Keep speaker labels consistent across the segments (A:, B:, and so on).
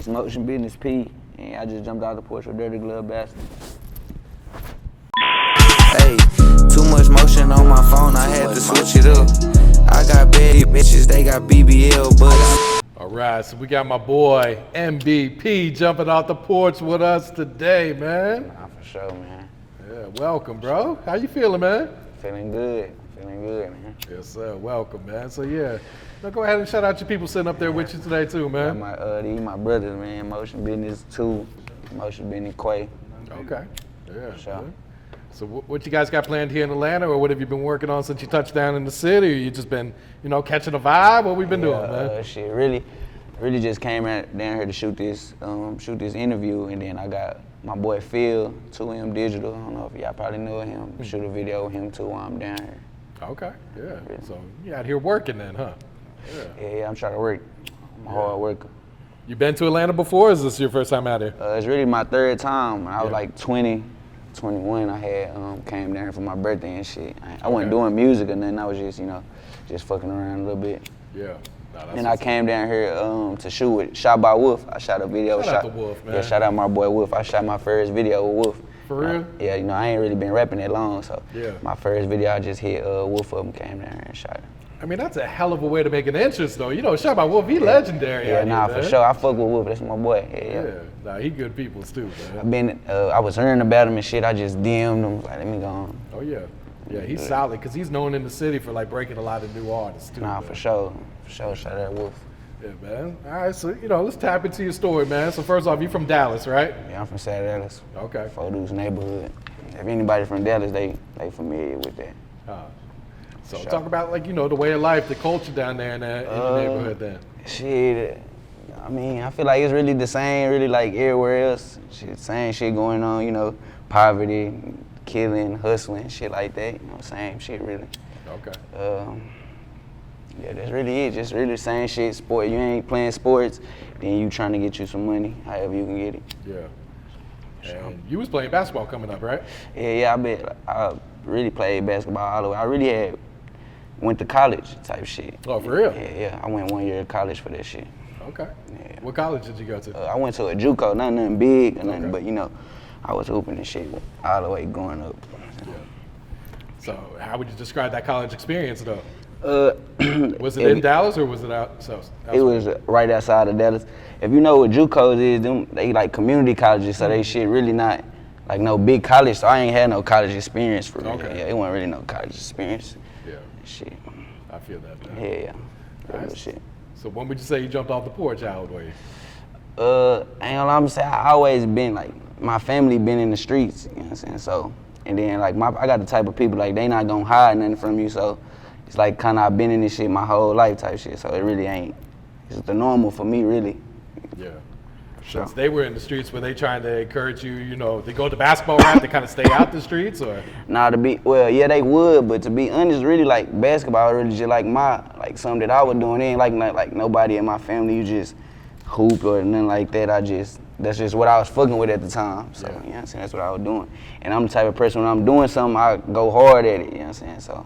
A: It's Motion Business P, and I just jumped out the porch with Dirty Glove Bastard.
B: Hey, too much motion on my phone, I had to switch it up. I got bad bitches, they got BBL, but
C: All right, so we got my boy MVP jumping off the porch with us today, man.
A: Nah, for sure, man.
C: Yeah, welcome, bro. How you feeling, man?
A: Feeling good, man.
C: Yes, sir. Welcome, man. So yeah, now go ahead and shout out your people sitting up there with you today too, man.
A: These my brothers, man. Motion Business 2, Motion Business Quay.
C: Okay. Yeah.
A: Sure.
C: Man. So what you guys got planned here in Atlanta, or what have you been working on since you touched down in the city? Or you just been, catching a vibe? What we been doing, man?
A: Shit, really just came down here to shoot this interview, and then I got my boy Phil, 2M Digital. I don't know if y'all probably know him. Shoot a video with him too while I'm down here.
C: Okay. Yeah. Really. So you out here working then, huh?
A: Yeah, I'm trying to work. I'm a hard worker.
C: You been to Atlanta before, or is this your first time out here?
A: It's really my third time. When I was like 20, 21, I had came down here for my birthday and shit. I wasn't doing music or nothing. I was just, just fucking around a little bit.
C: Yeah.
A: And I came down here to shoot with Shot by Wolf. I shot a video.
C: Shout out to Wolf, man.
A: Yeah, shout out my boy Wolf. I shot my first video with Wolf.
C: For real?
A: Yeah, I ain't really been rapping that long, so
C: yeah.
A: My first video I just hit Wolf up and came down here and shot it.
C: I mean, that's a hell of a way to make an entrance, though. Shot by Wolf, he legendary.
A: Yeah,
C: out
A: for
C: here,
A: sure. I fuck with Wolf. That's my boy.
C: Yeah, he good people too, man.
A: I was hearing about him and shit. I just DM'd him, like, let me go on.
C: Oh yeah. Yeah, he's solid, because he's known in the city for like breaking a lot of new artists too.
A: Nah, for sure. Shout out Wolf.
C: Yeah, man. All right, so let's tap into your story, man. So first off, you from Dallas, right?
A: Yeah, I'm from South Dallas.
C: Okay.
A: Fodu's neighborhood. If anybody from Dallas, they familiar with that.
C: So talk about the way of life, the culture down there in the neighborhood then.
A: Shit, I mean, I feel like it's really the same, really like everywhere else. Shit, same shit going on, poverty, killing, hustling, shit like that. Same shit really.
C: Okay.
A: Yeah, that's really it. Just really the same shit. Sport. You ain't playing sports, then you trying to get you some money, however you can get it.
C: Yeah. And you was playing basketball coming up, right?
A: Yeah. I really played basketball all the way. I really went to college type shit.
C: Oh, for real?
A: Yeah. I went 1 year to college for that shit.
C: Okay.
A: Yeah.
C: What college did you go to?
A: I went to a JUCO, nothing big or nothing, but I was hooping and shit all the way growing up.
C: Yeah. So how would you describe that college experience though? Was it in Dallas or was it out south?
A: It was right outside of Dallas. If you know what JUCOs is, they like community colleges, so they shit really not like no big college. So I ain't had no college experience for real.
C: Okay.
A: Yeah, it wasn't really no college experience.
C: Yeah.
A: Shit.
C: I feel that, man.
A: Yeah. Real shit.
C: So when would you say you jumped off the porch? How old were you?
A: Ain't gonna lie, I'm saying I always been like, my family been in the streets, you know what I'm saying? So, and then like I got the type of people like they not gonna hide nothing from you, so it's like kind of I've been in this shit my whole life type shit, so it really ain't, it's the normal for me really.
C: Yeah. Since they were in the streets, were they trying to encourage you, they go to basketball route to kind of stay out the streets or?
A: Nah, yeah, they would, but to be honest, really like basketball really just like something that I was doing. It ain't like nobody in my family, you just hoop or nothing like that. That's just what I was fucking with at the time. So, you know what I'm saying? That's what I was doing. And I'm the type of person, when I'm doing something, I go hard at it, you know what I'm saying? So,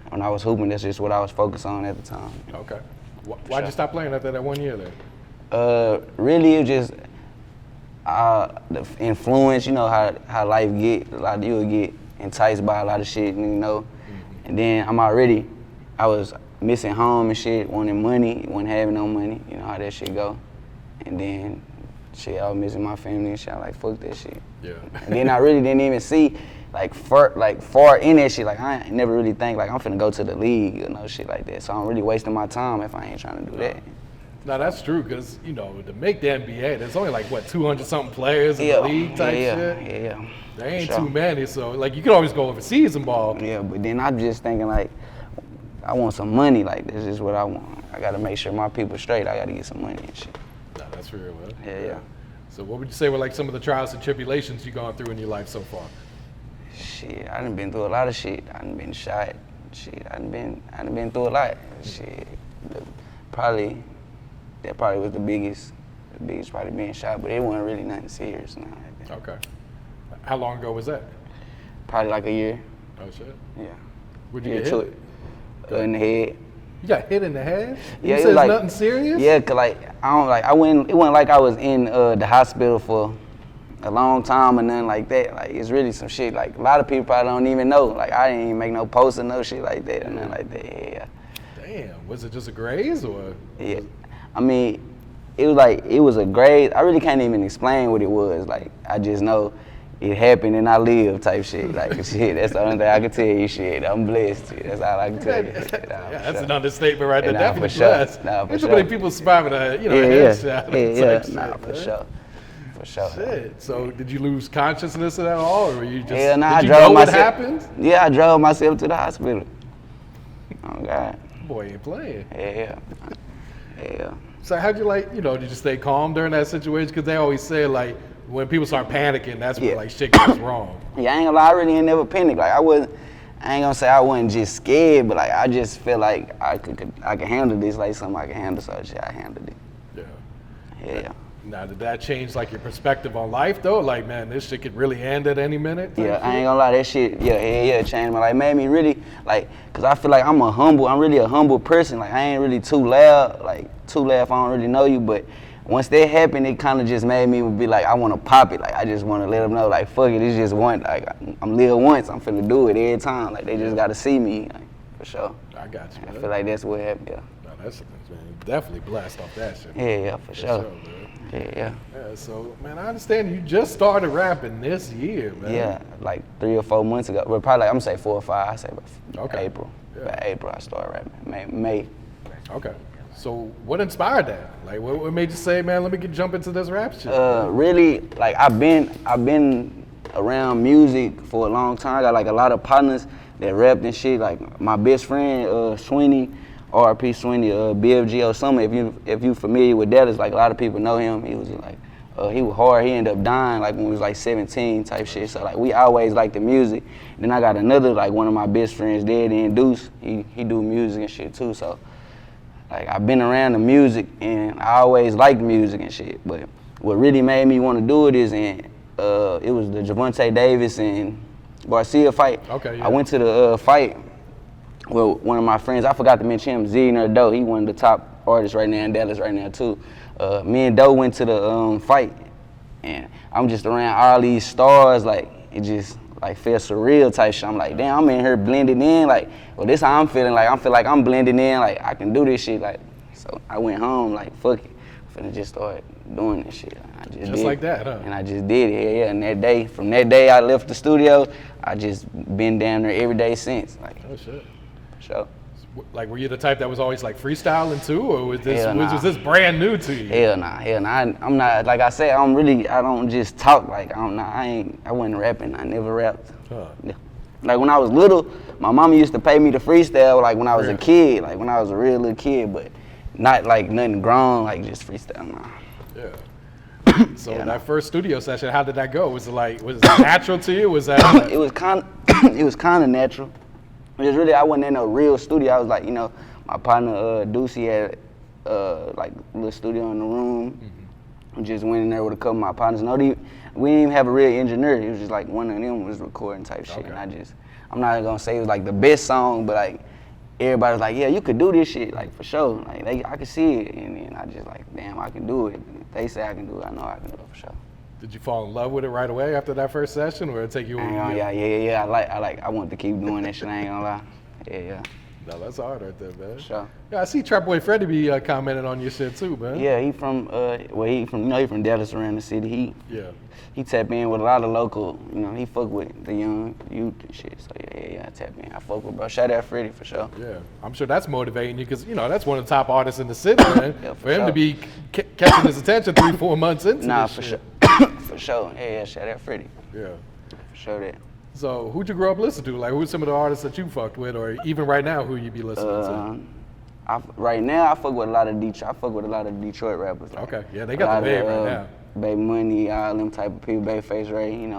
A: when I was hooping, that's just what I was focused on at the time.
C: Okay. Why'd you stop playing after that 1 year then?
A: Really, it was just the influence, how life get. A lot of you will get enticed by a lot of shit, And then I was missing home and shit, wanting money, wasn't having no money, how that shit go. And then, shit, I was missing my family and shit. I like, fuck that shit.
C: Yeah.
A: And then I really didn't even see, far in that shit. Like, I ain't never really think, like, I'm finna go to the league or no shit like that. So I'm really wasting my time if I ain't trying to do that.
C: No, that's true, because, to make the NBA, there's only 200-something players in the league type shit?
A: Yeah.
C: There ain't too many, so, you could always go overseas and ball.
A: Yeah, but then I'm just thinking, I want some money. This is what I want. I gotta make sure my people straight. I gotta get some money and shit.
C: No, that's real, man.
A: Yeah.
C: So what would you say were, some of the trials and tribulations you've gone through in your life so far?
A: Shit, I done been through a lot of shit. I done been shot. Shit, I done been through a lot. Shit, that probably was the biggest probably being shot, but it wasn't really nothing serious.
C: Okay. How long ago was that?
A: Probably like a year.
C: Oh shit.
A: Yeah.
C: Where'd you get hit?
A: In the head.
C: You got hit in the head?
A: Yeah,
C: You
A: it
C: said
A: was like
C: nothing serious?
A: Yeah, cause like I went. It wasn't like I was in the hospital for a long time or nothing like that. Like it's really some shit. Like a lot of people probably don't even know. Like I didn't even make no post or no shit like that or nothing like that. Yeah.
C: Damn, was it just a graze or?
A: Yeah. I mean, it was a graze. I really can't even explain what it was. Like I just know it happened and I lived type shit. Like shit, that's the only thing I can tell you. Shit, I'm blessed. Shit. That's all I can tell you. Shit,
C: Yeah, that's an understatement right there.
A: Nah,
C: Definitely
A: for sure.
C: blessed.
A: Nah, for
C: There's so
A: sure.
C: many people surviving a
A: Yeah,
C: headshot.
A: yeah,
C: type
A: nah,
C: shit,
A: for
C: man.
A: sure. For sure.
C: Shit. So did you lose consciousness at all, or were you just?
A: Yeah, nah, I
C: did you
A: drove
C: know what
A: myself.
C: happened?
A: Yeah, I drove myself to the hospital. Oh God.
C: Boy, ain't playing.
A: Yeah.
C: So how'd you did you stay calm during that situation? Because they always say like when people start panicking, that's when
A: Yeah.
C: like shit goes wrong.
A: Yeah, I ain't gonna lie, I really ain't never panicked. Like I ain't gonna say I wasn't just scared, but like I just feel like I could handle this like something I can handle, so shit, I handled it. Yeah.
C: Now, did that change like your perspective on life though? Like, man, this shit could really end at any minute.
A: Yeah,
C: type
A: I ain't
C: shit?
A: gonna lie, that shit, it changed my life. Made me really, like, cause I feel like I'm really a humble person. Like, I ain't really too loud if I don't really know you, but once that happened, it kind of just made me be like, I wanna pop it. Like, I just wanna let them know, like, fuck it, it's just one, like, I'm live once, I'm finna do it every time. Like, they just gotta see me, like, for sure.
C: I got you.
A: I
C: man.
A: feel like that's what happened, yeah.
C: No, that's man, definitely blessed off that shit.
A: Yeah, for sure.
C: man.
A: Yeah.
C: Yeah, so man, I understand you just started rapping this year, man.
A: Yeah, like 3 or 4 months ago. Well, probably, I'm gonna say 4 or 5. I say about
C: Okay.
A: April.
C: Yeah.
A: About April, I started rapping. May.
C: Okay. So what inspired that? Like, what made you say, man, let me jump into this rap shit?
A: Really, like I've been around music for a long time. I got like a lot of partners that rapped and shit. Like my best friend, Sweeney, RP Sweeney, BFGO Summer. If you familiar with that, it's like a lot of people know him. He was like, he was hard. He ended up dying like when he was like 17 type shit. So like we always liked the music. Then I got another like one of my best friends, Daddy and Deuce. He do music and shit too. So like I've been around the music and I always liked music and shit. But what really made me want to do it is it was the Javante Davis and Garcia fight.
C: Okay. Yeah.
A: I went to the fight. Well, one of my friends, I forgot to mention him, Zigner Doe. He one of the top artists right now in Dallas right now too. Me and Doe went to the fight, and I'm just around all these stars. Like it just like felt surreal type shit. I'm like, damn, I'm in here blending in. Like, well, this how I'm feeling. Like I feel like I'm blending in. Like I can do this shit. Like, so I went home. Like fuck it, I'm finna just start doing this shit. I just did
C: like
A: it.
C: that, huh?
A: And I just did it. Yeah. And from that day I left the studio, I just been down there every day since. Like,
C: Oh shit.
A: so.
C: Like, were you the type that was always like freestyling too, or was this
A: Hell nah.
C: was this brand new to you?
A: Hell nah. I'm not, like I said, I don't just talk. Like I wasn't rapping. I never rapped.
C: Huh.
A: Yeah. Like when I was little, my mama used to pay me to freestyle. Like when I was a kid, like when I was a real little kid, but not like nothing grown. Like just freestyle. Nah.
C: Yeah. So
A: Yeah,
C: that first studio session, how did that go? Was it natural to you? Was that?
A: It was kind of natural. It was really, I wasn't in no real studio. I was like, my partner Ducey had like a little studio in the room. Mm-hmm. Just went in there with a couple of my partners. We didn't even have a real engineer. It was just like one of them was recording type shit.
C: Okay.
A: And I'm not gonna say it was like the best song, but like everybody was like, yeah, you could do this shit, like for sure. Like I could see it, and then I just like, damn, I can do it. If they say I can do it, I know I can do it for sure.
C: Did you fall in love with it right away after that first session, or did it take you?
A: Yeah. I want to keep doing that shit. I ain't gonna lie. Yeah.
C: No, that's hard right there, man.
A: Sure.
C: Yeah, I see Trapboy Freddy be commenting on your shit too, man.
A: Yeah, he from Dallas around the city. He tap in with a lot of local, he fuck with the young youth and shit. So yeah, I tap in. I fuck with bro. Shout out Freddy for sure.
C: Yeah, I'm sure that's motivating you because that's one of the top artists in the city, man.
A: Yeah,
C: for him
A: sure.
C: to be catching his attention 3-4 months into
A: Nah,
C: this
A: for
C: shit.
A: sure. For sure. Yeah, shout out Freddy.
C: Yeah.
A: For sure that.
C: So who'd you grow up listening to? Like who's some of the artists that you fucked with, or even right now who you be listening to?
A: Right now I fuck with a lot of Detroit. I fuck with a lot of Detroit rappers. Like,
C: Okay, yeah, they got the bag right now.
A: Baby Money, all them type of people, Babyface Ray,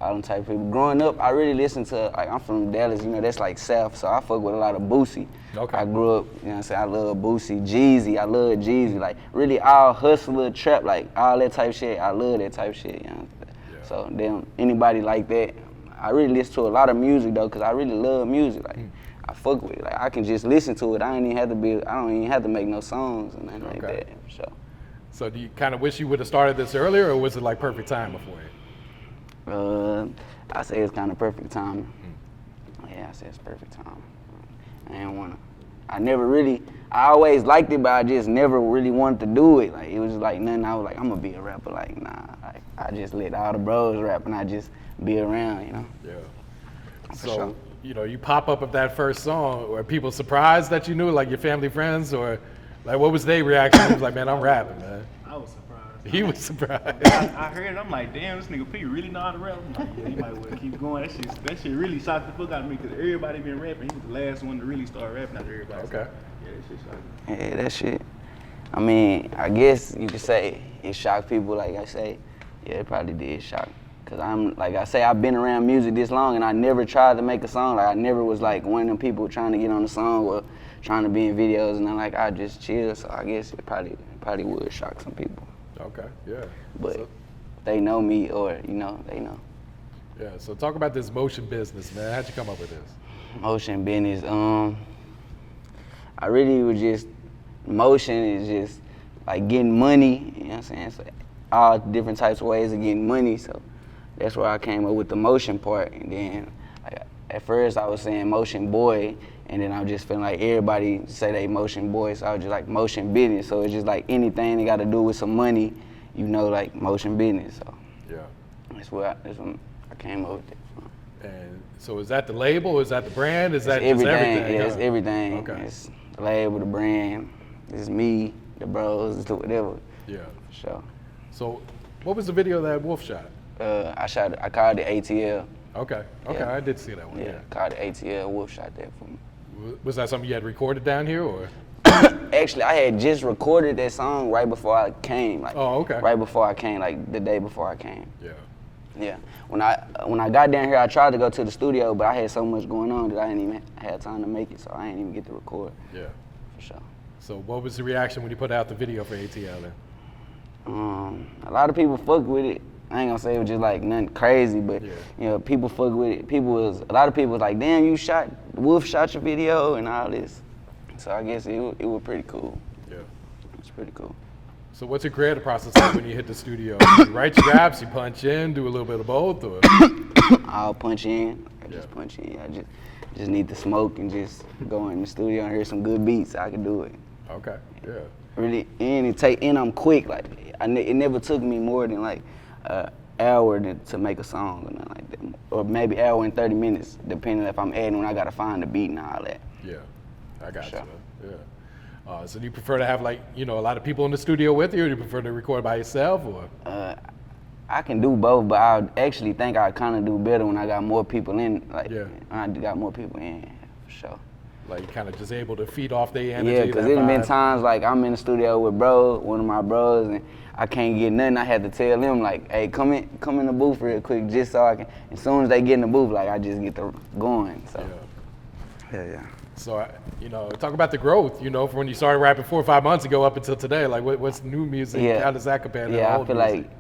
A: all them type of people. Growing up, I really listened to, like, I'm from Dallas, that's like South, so I fuck with a lot of Boosie.
C: Okay.
A: I grew up, I love Boosie, Jeezy, I love Jeezy, like, really all hustler, trap, like, all that type of shit, I love that type of shit,
C: Yeah.
A: So, anybody like that, I really listen to a lot of music, though, because I really love music, like, I fuck with it. Like I can just listen to it. I don't even have to make no songs or nothing like that. So.
C: So do you kind of wish you would have started this earlier, or was it like perfect time for you?
A: I say it's kind of perfect time. Yeah, I say it's perfect time. I always liked it, but I just never really wanted to do it. Like it was just like nothing. I was like, I'm gonna be a rapper. Like nah, like, I just let all the bros rap and I just be around, you know.
C: Yeah.
A: For
C: So
A: sure.
C: you know, you pop up with that first song. Were people surprised that you knew, like your family, friends, or like what was their reaction? He was like, man, I'm rapping, man.
D: I was surprised.
C: He was surprised.
D: I heard it. I'm like, damn, this nigga P really know how to rap. I'm like, yeah, he might well keep going. That shit really shocked the fuck out of me because everybody been rapping. He was the last one to really start rapping after everybody.
C: Okay.
D: Yeah, that shit shocked me.
A: Yeah, that shit. I mean, I guess you could say it shocked people. Like I say, yeah, it probably did shock. Cause I've been around music this long and I never tried to make a song. Like I never was like one of them people trying to get on the song or trying to be in videos, and then like I just chill. So I guess it probably would shock some people.
C: Okay. Yeah.
A: But
C: So,
A: they know me, or they know.
C: yeah. So talk about this motion business, man. How'd you come up with this?
A: Motion business. I really was just motion is just like getting money. You know what I'm saying? So all different types of ways of getting money. So that's where I came up with the motion part. And then like, at first I was saying motion boy, and then I was just feeling like everybody say they motion boy, so I was just like motion business. So it's just like anything that got to do with some money, like motion business. So
C: Yeah.
A: that's when I came up with it.
C: And so is that the label? Is that the brand? Is that
A: It's
C: just
A: everything.
C: everything?
A: Yeah, it's
C: huh?
A: everything.
C: Okay.
A: It's the label, the brand. It's me, the bros, it's whatever.
C: Yeah.
A: For sure.
C: So what was the video that Wolf shot?
A: I called it ATL.
C: Okay. Okay.
A: Yeah.
C: I did see that one.
A: Yeah,
C: Yeah.
A: called it ATL. Wolf shot that for me.
C: Was that something you had recorded down here, or?
A: Actually, I had just recorded that song right before I came. Like,
C: Oh, okay.
A: Right before I came, like the day before I came.
C: Yeah.
A: Yeah. When I got down here, I tried to go to the studio, but I had so much going on that I didn't even have time to make it, so I didn't even get to record.
C: Yeah.
A: For sure.
C: So what was the reaction when you put out the video for ATL then?
A: A lot of people fuck with it. I ain't gonna say it was just like nothing crazy, but
C: Yeah.
A: people fuck with it. A lot of people was like, damn, Wolf shot your video and all this. So I guess it was pretty cool.
C: Yeah.
A: It's pretty cool.
C: So what's your creative process like when you hit the studio? You write your raps, you punch in, do a little bit of both, or?
A: I'll punch in. I just punch in. I just need to smoke and just go in the studio and hear some good beats. I can do it.
C: Okay. Yeah.
A: Really, and I'm quick. Like it never took me more than like an hour to make a song or nothing like that, or maybe hour and 30 minutes, depending if I'm adding when I gotta find the beat and all that.
C: Yeah. I got
A: Sure.
C: you. Yeah. So do you prefer to have like, a lot of people in the studio with you, or do you prefer to record by yourself, or?
A: I can do both, but I actually think I kind of do better when I got more people in. Like,
C: Yeah.
A: when I got more people in, for sure.
C: Like you kind of just able to feed off their energy?
A: Yeah, because
C: that
A: there's been
C: vibe?
A: times like I'm in the studio with one of my bros, and I can't get nothing. I had to tell them like, hey, come in the booth real quick, just so I can. As soon as they get in the booth, like I just get going. So. Yeah.
C: So, talk about the growth, from when you started rapping 4 or 5 months ago up until today. Like, what's new music?
A: Yeah.
C: How does that compare to
A: Yeah,
C: old
A: I feel
C: music?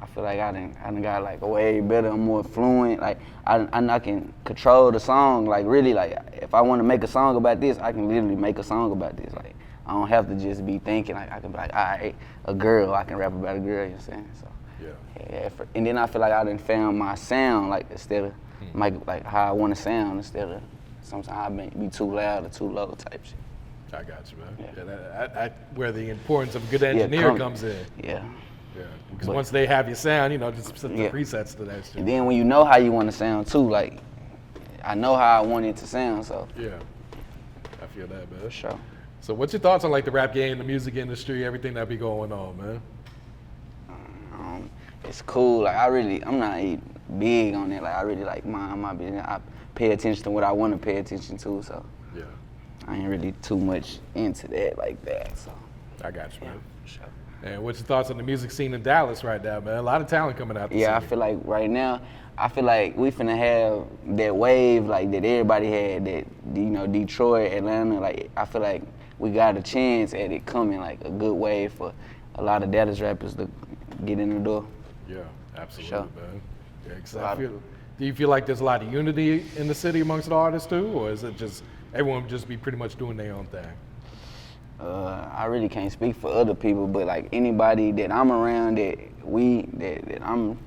A: I feel like I done got like way better. I'm more fluent. Like I can control the song. Like really, like if I want to make a song about this, I can literally make a song about this. Like I don't have to just be thinking. Like I can be like, all right, a girl. I can rap about a girl. You know what I'm saying? So yeah. And then I feel like I done found my sound. Like instead of like how I want to sound, instead of sometimes I may be too loud or too low type shit.
C: I got you, man.
A: Yeah.
C: Yeah, that where the importance of a good engineer comes in.
A: Yeah.
C: Yeah, because once they have your sound, just set the
A: Yeah.
C: presets to that shit.
A: And then when you know how you want to sound too, like I know how I want it to sound, so
C: Yeah, I feel that, man.
A: for sure.
C: So what's your thoughts on like the rap game, the music industry, everything that be going on, man?
A: It's cool. Like I'm not even big on it. Like I really like mind my business. I pay attention to what I want to pay attention to, so
C: Yeah,
A: I ain't really too much into that like that. So
C: I got you, man.
A: for sure.
C: And what's your thoughts on the music scene in Dallas right now, man? A lot of talent coming out.
A: Yeah, I feel like right now, we finna have that wave like that everybody had, that Detroit, Atlanta. Like I feel like we got a chance at it coming, like a good wave for a lot of Dallas rappers to get in the door.
C: Yeah, absolutely,
A: Sure.
C: man. Yeah, 'cause
A: A
C: I
A: lot
C: feel Do you feel like there's a lot of unity in the city amongst the artists too, or is it just everyone just be pretty much doing their own thing?
A: I really can't speak for other people, but like anybody that I'm around that I'm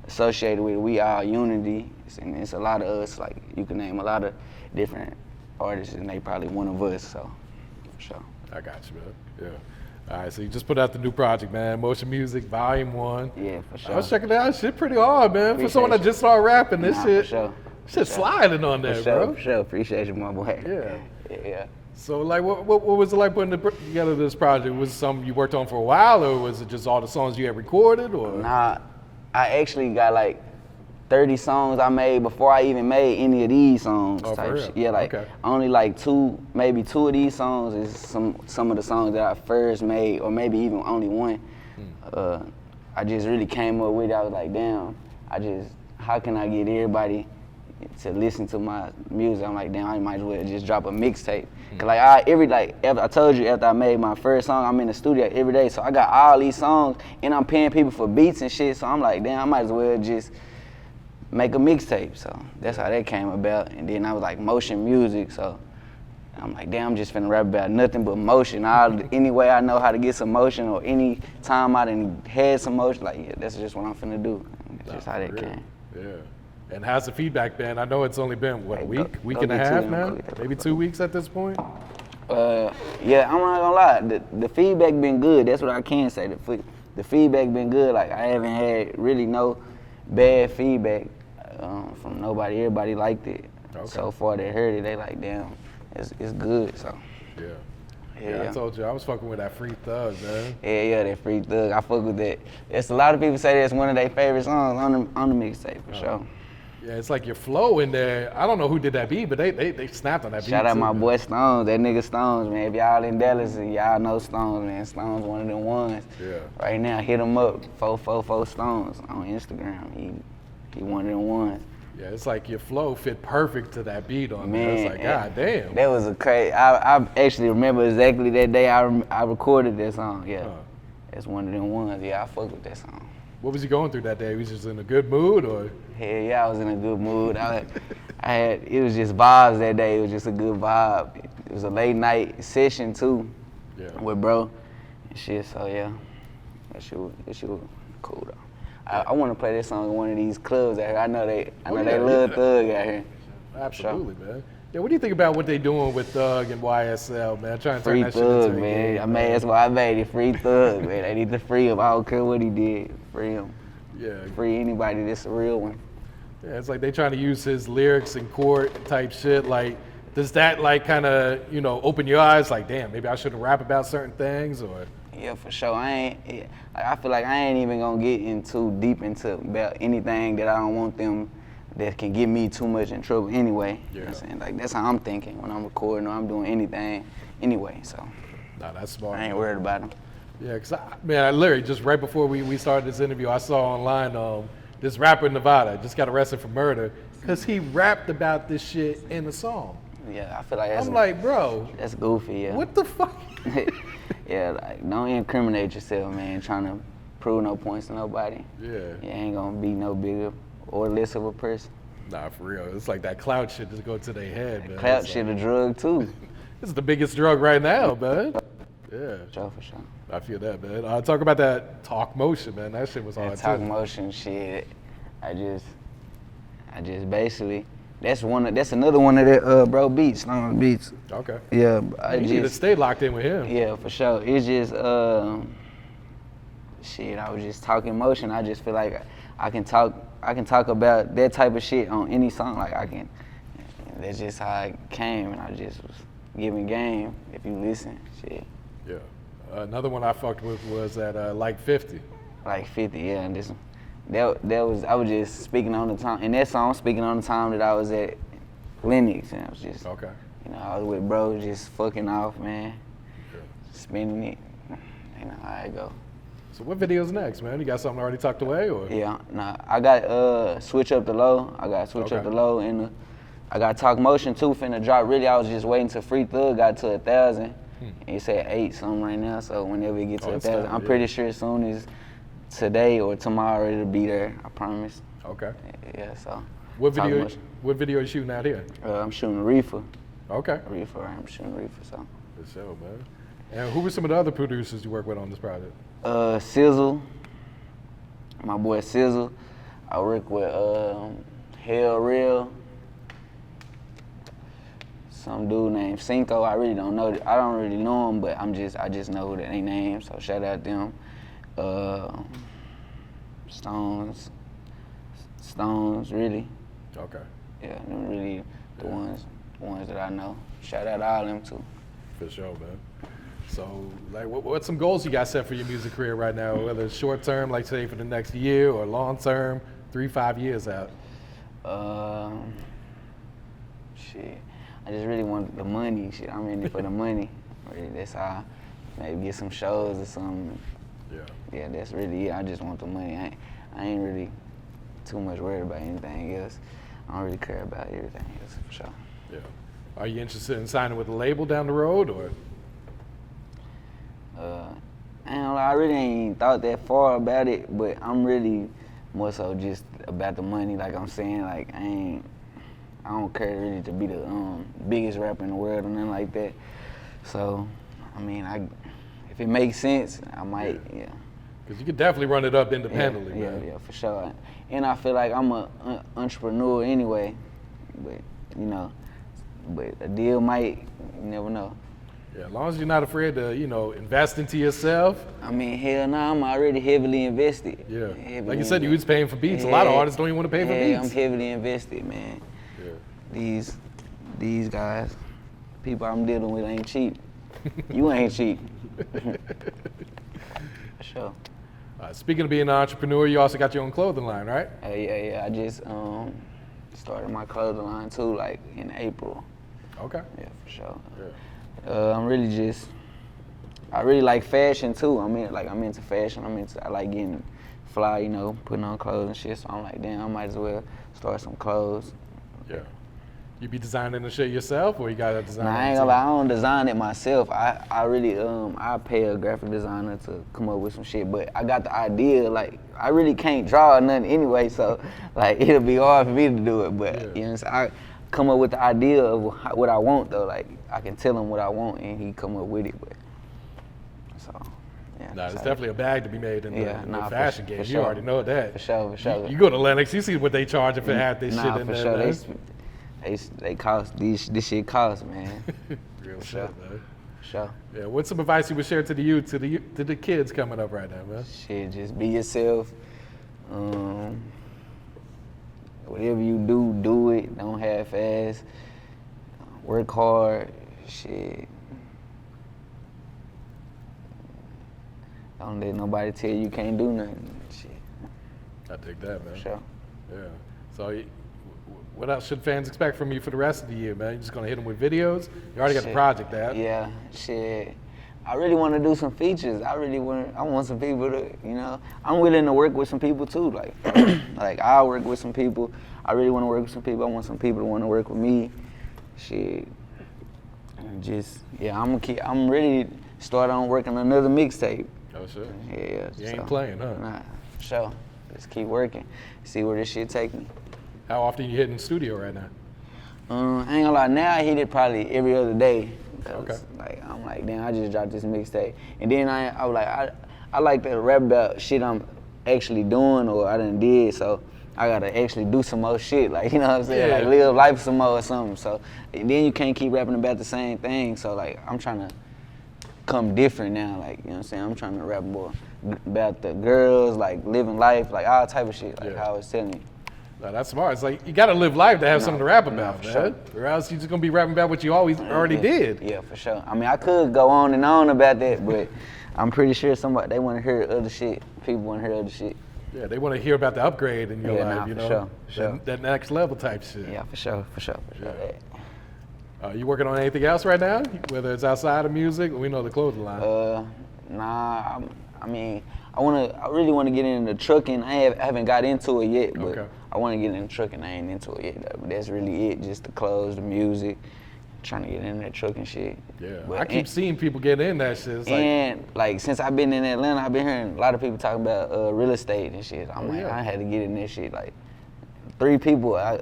A: associated with, we all unity, and it's a lot of us. Like you can name a lot of different artists, and they probably one of us. So, for sure.
C: I got you, man. Yeah. All right, so you just put out the new project, man. Motion Music, Volume 1.
A: Yeah, for sure.
C: I was checking it out. Shit pretty hard, man.
A: Appreciate
C: For someone that
A: you.
C: just started rapping, this
A: Nah,
C: shit,
A: for sure.
C: shit sliding on there,
A: For sure,
C: bro.
A: for sure. Appreciate you, my boy.
C: Yeah.
A: Yeah.
C: So, like, what was it like putting together this project? Was it something you worked on for a while, or was it just all the songs you had recorded, or?
A: Nah, I actually got like 30 songs I made before I even made any of these songs.
C: Oh, for
A: type
C: real?
A: shit. Yeah, like
C: Okay.
A: only like maybe two of these songs is some of the songs that I first made, or maybe even only one. I just really came up with it. I was like, damn, how can I get everybody to listen to my music? I'm like, damn, I might as well just drop a mixtape. Cause like after I told you, after I made my first song, I'm in the studio every day, so I got all these songs, and I'm paying people for beats and shit. So I'm like, damn, I might as well just make a mixtape. So that's how that came about. And then I was like, motion music. So I'm like, damn, I'm just finna rap about nothing but motion. Any way I know how to get some motion, or any time I done had some motion, like, yeah, that's just what I'm finna do. That's just how that came.
C: Yeah. And how's the feedback been? I know it's only been, what, a
A: Like,
C: week
A: go
C: and a
A: get
C: half
A: to
C: now?
A: them.
C: Maybe 2 weeks at this point?
A: Yeah, I'm not gonna lie. The feedback been good. That's what I can say. The feedback been good. Like, I haven't had really no bad feedback from nobody. Everybody liked it.
C: Okay.
A: So far they heard it, they like, damn, it's good. So
C: Yeah, I told you, I was fucking with that Free Thug, man.
A: yeah, that Free Thug. I fuck with that. It's a lot of people say that's one of their favorite songs on the mixtape for sure.
C: Yeah, it's like your flow in there. I don't know who did that beat, but they snapped on that beat.
A: Shout out
C: too,
A: my
C: man.
A: boy Stones, that nigga Stones, man. If y'all in Dallas and y'all know Stones, man, Stones one of them ones.
C: Yeah.
A: Right now, hit him up, 444 Stones on Instagram. He one of them ones.
C: Yeah, it's like your flow fit perfect to that beat on there.
A: Man,
C: It's like, god damn.
A: That was a crazy. I actually remember exactly that day I recorded that song. Yeah, that's one of them ones. Yeah, I fuck with that song.
C: What was he going through that day? Was he just in a good mood, or?
A: Hell yeah, I was in a good mood. It was just vibes that day. It was just a good vibe. It was a late night session too, with bro and shit. So yeah, that shit was cool though. I want to play this song in one of these clubs out here. I know they love Thug out here.
C: Absolutely, man. Yeah, what do you think about what they doing with Thug and YSL, man? Trying to turn
A: Free
C: that shit
A: Thug,
C: into a
A: man.
C: game,
A: I mean, that's why I made it. Free Thug, man. They need to free him. I don't care what he did. Free him.
C: Yeah.
A: Free anybody that's a real one.
C: Yeah, it's like they trying to use his lyrics in court type shit. Like, does that like kind of, open your eyes? Like, damn, maybe I shouldn't rap about certain things, or?
A: Yeah, for sure. I feel like I ain't even gonna get deep into about anything that I don't want them that can get me too much in trouble anyway. You know what I'm saying? Like, that's how I'm thinking when I'm recording or I'm doing anything anyway. So
C: Nah, that's smart.
A: I ain't worried about them.
C: Yeah, cause I literally just right before we started this interview, I saw online this rapper in Nevada just got arrested for murder because he rapped about this shit in the song.
A: Yeah, I feel like that's
C: I'm like, bro,
A: that's goofy. Yeah.
C: what the fuck?
A: Yeah, like, don't incriminate yourself, man. Trying to prove no points to nobody.
C: Yeah.
A: You ain't gonna be no bigger or less of a person.
C: Nah, for real. It's like that clout shit just go to their head, man.
A: Clout
C: It's
A: shit
C: like,
A: a drug too.
C: this is the biggest drug right now, man. Yeah.
A: For sure.
C: I feel that, man. Talk about that talk motion, man. That shit was hard
A: That talk
C: too.
A: motion shit. I just basically that's another one of the bro beats, Stone beats.
C: Okay.
A: Yeah,
C: You need to stay locked in with him.
A: Yeah, for sure. It's just shit. I was just talking motion. I just feel like I can talk about that type of shit on any song. Like I can. That's just how it came, and I just was giving game. If you listen, shit.
C: Yeah. Another one I fucked with was at Like 50.
A: Like 50, yeah. And I was just speaking on the time. In that song, speaking on the time that I was at Lennox, and I was just,
C: Okay.
A: I was with bro, just fucking off, man. Spinning it. You know how it go.
C: So what video's next, man? You got something already tucked away, or?
A: Yeah, nah, I got Switch Up the Low. I got Switch Up the Low, and I got Talk Motion too, finna drop. Really, I was just waiting till Free Thug got to 1,000. And it said 8 something right now, so whenever it gets to 1,000, I'm pretty sure as soon as today or tomorrow it'll be there, I promise.
C: Okay.
A: Yeah, so.
C: What
A: talk
C: video?
A: much.
C: What video are you shooting out here?
A: I'm shooting Reefer.
C: Okay.
A: I'm shooting Reefer, so.
C: For sure, man. And who were some of the other producers you work with on this project?
A: Sizzle, my boy Sizzle. I work with Hell Real. Some dude named Cinco. I really don't know. I don't really know him, but I just know who they name. So shout out them. Stones, really.
C: Okay.
A: Yeah, them really the ones that I know. Shout out to all them too.
C: For sure, man. So, like, what's some goals you got set for your music career right now? Whether it's short term, like say for the next year, or long term, 3-5 years out.
A: Shit, I just really want the money. Shit, I'm in it for the money. Really, that's how. Maybe get some shows or something.
C: Yeah.
A: Yeah, that's really it. I just want the money. I ain't really too much worried about anything else. I don't really care about everything else for sure.
C: Yeah. Are you interested in signing with a label down the road, or?
A: I don't know, I really ain't thought that far about it, but I'm really more so just about the money. Like I'm saying, like I don't care really to be the biggest rapper in the world or nothing like that. So, I mean, if it makes sense, I might, yeah.
C: Because you could definitely run it up independently, man.
A: Yeah, for sure. And I feel like I'm an entrepreneur anyway, but you know, but a deal might, you never know.
C: Yeah, as long as you're not afraid to, invest into yourself.
A: I mean, hell no, I'm already heavily invested.
C: Yeah.
A: Heavily
C: Like you said, you was paying for beats.
A: Yeah.
C: A lot of artists don't even want to pay for
A: Yeah,
C: beats.
A: I'm heavily invested, man.
C: Yeah.
A: These guys, people I'm dealing with ain't cheap. You ain't cheap. For sure.
C: Speaking of being an entrepreneur, you also got your own clothing line, right?
A: Yeah. I just started my clothing line too, like in April.
C: Okay.
A: Yeah, for sure.
C: Yeah.
A: I really like fashion too. I'm into fashion. I like getting fly, putting on clothes and shit. So I'm like, damn, I might as well start some clothes.
C: Yeah. You be designing the shit yourself, or you got a designer?
A: Nah, I ain't gonna lie, I don't design it myself. I really I pay a graphic designer to come up with some shit, but I got the idea. Like I really can't draw or nothing anyway, so like it'll be hard for me to do it. But
C: Yeah.
A: you know what I'm saying? I come up with the idea of what I want though. Like I can tell him what I want and he come up with it. But so yeah.
C: Nah,
A: so,
C: there's definitely a bag to be made in the fashion game.
A: for
C: You
A: sure.
C: already know that.
A: For sure.
C: You go to Lennox, you see what they charge if they have this shit in
A: for
C: there.
A: sure.
C: Man.
A: They cost this shit costs, man.
C: Real
A: sure.
C: shit, man.
A: For sure.
C: Yeah, what's some advice you would share to the youth, to the kids coming up right now, man?
A: Shit, just be yourself. Whatever you do it. Don't half-ass. Work hard. Shit. Don't let nobody tell you can't do nothing. Shit.
C: I dig that, man.
A: For sure.
C: Yeah. So, what else should fans expect from you for the rest of the year, man? You just gonna hit them with videos? You already got the
A: Shit.
C: project out.
A: Yeah, shit. I really want to do some features. I want some people to, I'm willing to work with some people too. Like, like I'll work with some people. I really want to work with some people. I want some people to want to work with me. Shit. And just, I'm ready to start on working on another mixtape.
C: Oh, sure.
A: Yeah.
C: You ain't playing, huh?
A: Nah, for sure. Just keep working. See where this shit take me.
C: How often you hitting the studio right now?
A: I ain't gonna lie, now I hit it probably every other day.
C: Okay.
A: Like, I'm like, damn, I just dropped this mixtape. And then I was like, I like to rap about shit I'm actually doing or I done did, so I gotta actually do some more shit. Like, you know what I'm saying?
C: Yeah.
A: Like, live life some more or something. So then you can't keep rapping about the same thing. So, like, I'm trying to come different now. Like, you know what I'm saying? I'm trying to rap more about the girls, like, living life, like, all type of shit, like how I was telling you.
C: No, that's smart. It's like you gotta live life to have something to rap about,
A: for
C: man. Or else you're just gonna be rapping about what you already did.
A: Yeah, for sure. I mean, I could go on and on about that, but I'm pretty sure they want to hear other shit. People want to hear other shit.
C: Yeah, they want to hear about the upgrade in your life,
A: for
C: you know,
A: sure, for sure.
C: That next level type shit.
A: Yeah, for sure.
C: You working on anything else right now? Whether it's outside of music, we know the clothing line.
A: Nah. I really want to get into trucking. I haven't got into it yet, but
C: Okay.
A: I want to get into trucking. I ain't into it yet, though. But that's really it. Just the clothes, the music, trying to get into that trucking shit.
C: Yeah,
A: But
C: I keep seeing people get in that shit. It's like,
A: And like since I've been in Atlanta, I've been hearing a lot of people talking about real estate and shit. I'm
C: yeah.
A: I had to get in that shit like 3 people.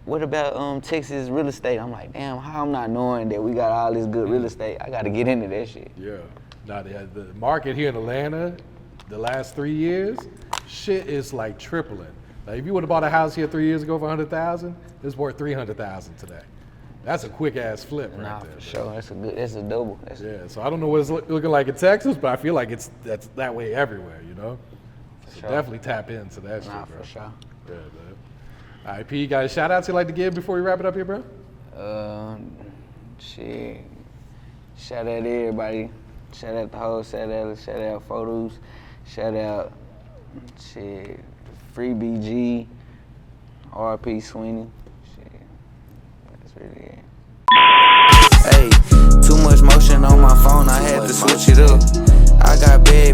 A: What about Texas real estate? I'm like, damn, how I'm not knowing that we got all this good real estate? I got to get into that shit.
C: Yeah. Now the market here in Atlanta, the last 3 years, shit is like tripling. Like if you would have bought a house here 3 years ago for $100,000, it's worth $300,000 today. That's a quick ass flip right
A: Nah,
C: there.
A: for sure. That's a double.
C: Yeah. So I don't know what it's looking like in Texas, but I feel like that's that way everywhere. You know. So
A: sure.
C: definitely tap into that
A: Nah,
C: shit, bro.
A: for sure.
C: Yeah, man. All right, P, you got a shout outs you'd like to give before we wrap it up here, bro?
A: Shit. Shout out to everybody. Shout out the whole, shout out Photos. Shout out, shit, Free BG, RP Sweeney. Shit, that's really it.
B: Hey, too much motion on my phone, I had to switch it up. I got bad